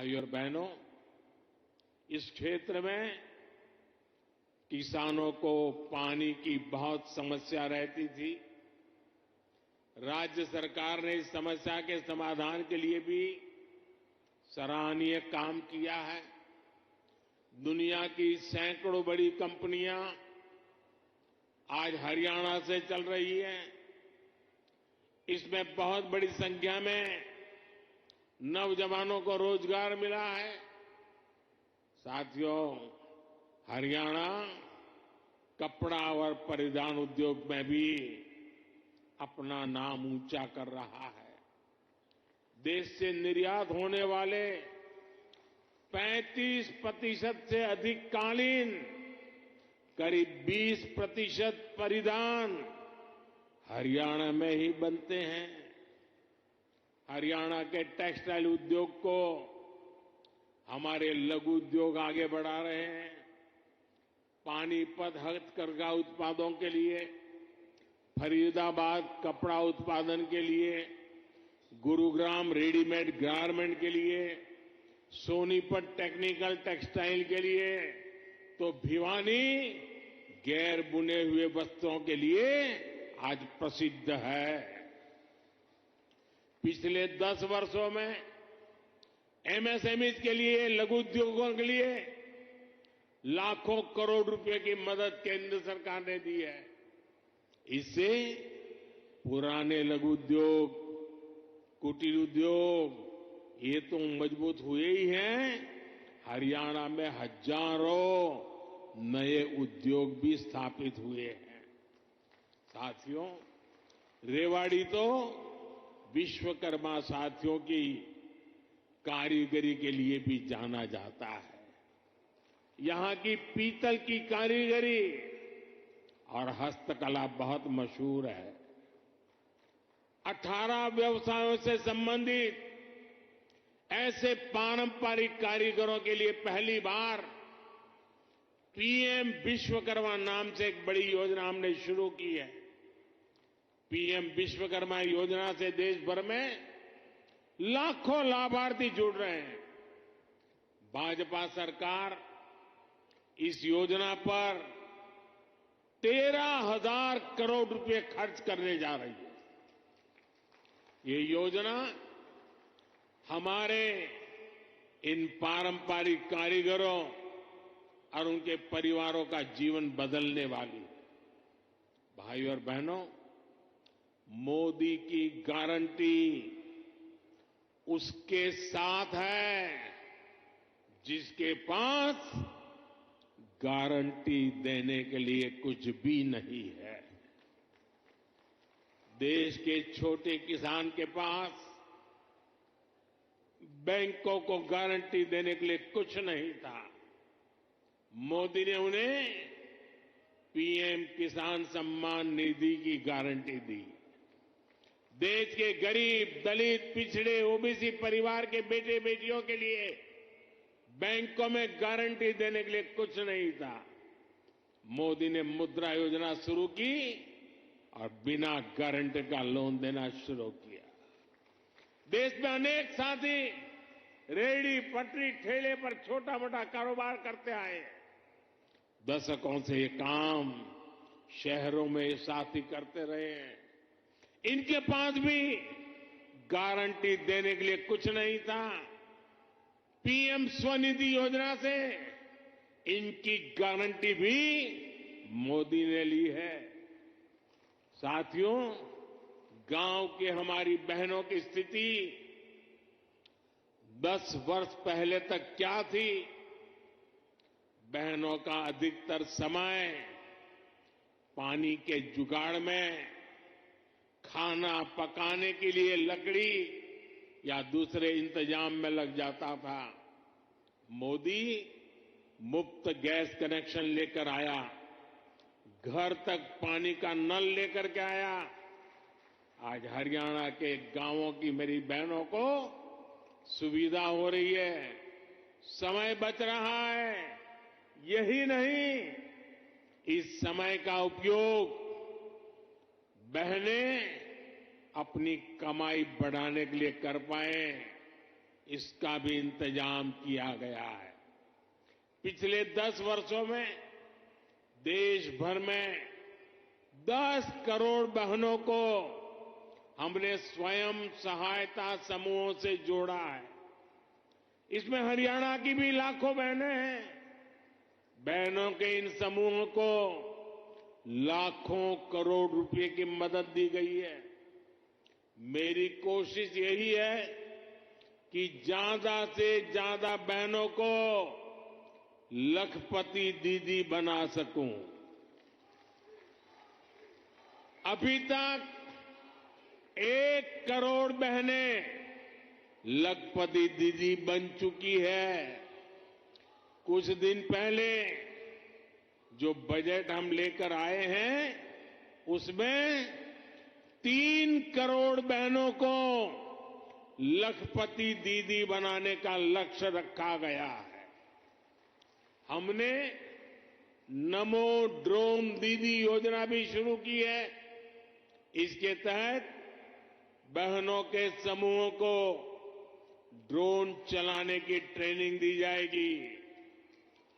भाइयों और बहनों, इस क्षेत्र में किसानों को पानी की बहुत समस्या रहती थी। राज्य सरकार ने इस समस्या के समाधान के लिए भी सराहनीय काम किया है। दुनिया की सैकड़ों बड़ी कंपनियां आज हरियाणा से चल रही हैं। इसमें बहुत बड़ी संख्या में नौजवानों को रोजगार मिला है। साथियों, हरियाणा कपड़ा और परिधान उद्योग में भी अपना नाम ऊंचा कर रहा है। देश से निर्यात होने वाले 35% से अधिक कालीन, करीब 20% परिधान हरियाणा में ही बनते हैं। हरियाणा के टेक्सटाइल उद्योग को हमारे लघु उद्योग आगे बढ़ा रहे हैं। पानीपत हथकरघा उत्पादों के लिए, फरीदाबाद कपड़ा उत्पादन के लिए, गुरुग्राम रेडीमेड गारमेंट के लिए, सोनीपत टेक्निकल टेक्सटाइल के लिए, तो भिवानी गैर बुने हुए वस्त्रों के लिए आज प्रसिद्ध है। पिछले 10 वर्षों में एमएसएमई के लिए, लघु उद्योगों के लिए लाखों करोड़ रुपए की मदद केंद्र सरकार ने दी है। इससे पुराने लघु उद्योग, कुटीर उद्योग ये तो मजबूत हुए ही हैं, हरियाणा में हजारों नए उद्योग भी स्थापित हुए हैं। साथियों, रेवाड़ी तो विश्वकर्मा साथियों की कारीगरी के लिए भी जाना जाता है। यहां की पीतल की कारीगरी और हस्तकला बहुत मशहूर है। 18 व्यवसायों से संबंधित ऐसे पारंपरिक कारीगरों के लिए पहली बार पीएम विश्वकर्मा नाम से एक बड़ी योजना हमने शुरू की है। पीएम विश्वकर्मा योजना से देश भर में लाखों लाभार्थी जुड़ रहे हैं। भाजपा सरकार इस योजना पर 13,000 करोड़ रुपए खर्च करने जा रही है। ये योजना हमारे इन पारंपरिक कारीगरों और उनके परिवारों का जीवन बदलने वाली है। भाइयों और बहनों, मोदी की गारंटी उसके साथ है जिसके पास गारंटी देने के लिए कुछ भी नहीं है। देश के छोटे किसान के पास बैंकों को गारंटी देने के लिए कुछ नहीं था। मोदी ने उन्हें पीएम किसान सम्मान निधि की गारंटी दी। देश के गरीब, दलित, पिछड़े, ओबीसी परिवार के बेटे बेटियों के लिए बैंकों में गारंटी देने के लिए कुछ नहीं था। मोदी ने मुद्रा योजना शुरू की और बिना गारंटी का लोन देना शुरू किया। देश में अनेक साथी रेहड़ी, पटरी, ठेले पर छोटा मोटा कारोबार करते आए। दशकों से ये काम शहरों में ये साथी करते रहे हैं। इनके पास भी गारंटी देने के लिए कुछ नहीं था। पीएम स्वनिधि योजना से इनकी गारंटी भी मोदी ने ली है। साथियों, गांव की हमारी बहनों की स्थिति 10 वर्ष पहले तक क्या थी? बहनों का अधिकतर समय पानी के जुगाड़ में, खाना पकाने के लिए लकड़ी या दूसरे इंतजाम में लग जाता था। मोदी मुफ्त गैस कनेक्शन लेकर आया, घर तक पानी का नल लेकर के आया। आज हरियाणा के गांवों की मेरी बहनों को सुविधा हो रही है, समय बच रहा है। यही नहीं, इस समय का उपयोग बहनें अपनी कमाई बढ़ाने के लिए कर पाए, इसका भी इंतजाम किया गया है। पिछले 10 वर्षों में देश भर में 10 करोड़ बहनों को हमने स्वयं सहायता समूहों से जोड़ा है। इसमें हरियाणा की भी लाखों बहनें हैं। बहनों के इन समूहों को लाखों करोड़ रुपए की मदद दी गई है। मेरी कोशिश यही है कि ज्यादा से ज्यादा बहनों को लखपति दीदी बना सकूं। अभी तक 1 करोड़ बहनें लखपति दीदी बन चुकी है। कुछ दिन पहले जो बजट हम लेकर आए हैं उसमें 3 करोड़ बहनों को लखपति दीदी बनाने का लक्ष्य रखा गया है। हमने नमो ड्रोन दीदी योजना भी शुरू की है। इसके तहत बहनों के समूहों को ड्रोन चलाने की ट्रेनिंग दी जाएगी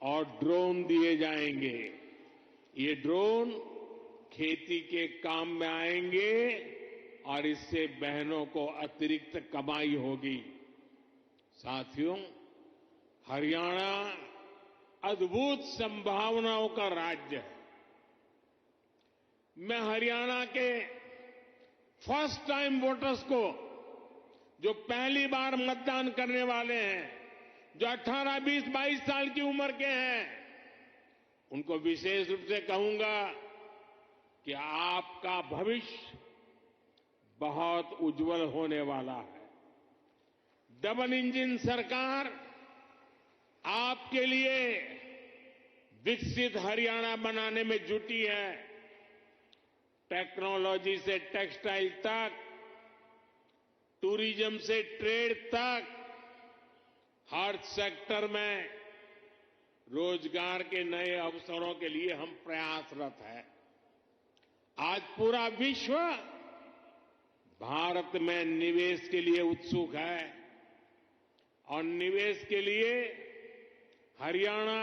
और ड्रोन दिए जाएंगे। ये ड्रोन खेती के काम में आएंगे और इससे बहनों को अतिरिक्त कमाई होगी। साथियों, हरियाणा अद्भुत संभावनाओं का राज्य है। मैं हरियाणा के फर्स्ट टाइम वोटर्स को, जो पहली बार मतदान करने वाले हैं, जो 18, 20, 22 साल की उम्र के हैं, उनको विशेष रूप से कहूंगा कि आपका भविष्य बहुत उज्जवल होने वाला है। डबल इंजन सरकार आपके लिए विकसित हरियाणा बनाने में जुटी है। टेक्नोलॉजी से टेक्सटाइल तक, टूरिज्म से ट्रेड तक, हर सेक्टर में रोजगार के नए अवसरों के लिए हम प्रयासरत हैं। आज पूरा विश्व भारत में निवेश के लिए उत्सुक है और निवेश के लिए हरियाणा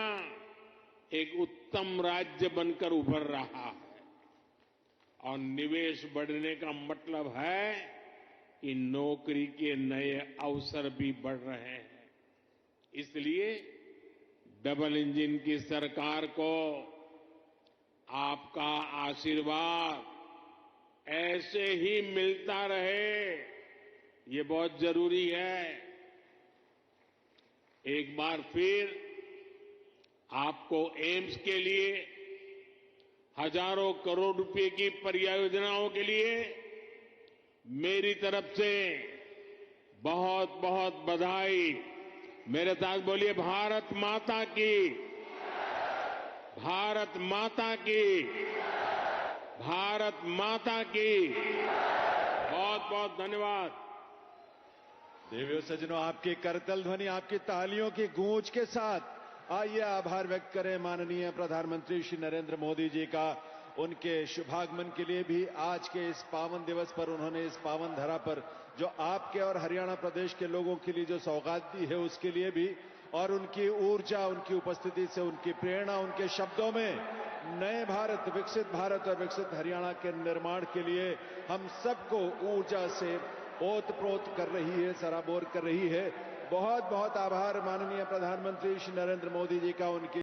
एक उत्तम राज्य बनकर उभर रहा है। और निवेश बढ़ने का मतलब है कि नौकरी के नए अवसर भी बढ़ रहे हैं। इसलिए डबल इंजन की सरकार को आपका आशीर्वाद ऐसे ही मिलता रहे, ये बहुत जरूरी है। एक बार फिर आपको एम्स के लिए हजारों करोड़ रुपए की परियोजनाओं के लिए मेरी तरफ से बहुत बहुत बधाई। मेरे साथ बोलिए, भारत माता की, भारत माता की, भारत माता की। बहुत बहुत धन्यवाद। देवियों सज्जनों, आपकी करतल ध्वनि, आपकी तालियों की गूंज के साथ आइए आभार व्यक्त करें माननीय प्रधानमंत्री श्री नरेंद्र मोदी जी का। उनके शुभागमन के लिए भी आज के इस पावन दिवस पर, उन्होंने इस पावन धरा पर जो आपके और हरियाणा प्रदेश के लोगों के लिए जो सौगात दी है उसके लिए भी, और उनकी ऊर्जा, उनकी उपस्थिति से, उनकी प्रेरणा, उनके शब्दों में नए भारत, विकसित भारत और विकसित हरियाणा के निर्माण के लिए हम सबको ऊर्जा से ओतप्रोत कर रही है, सराबोर कर रही है। बहुत बहुत आभार माननीय प्रधानमंत्री श्री नरेंद्र मोदी जी का, उनकी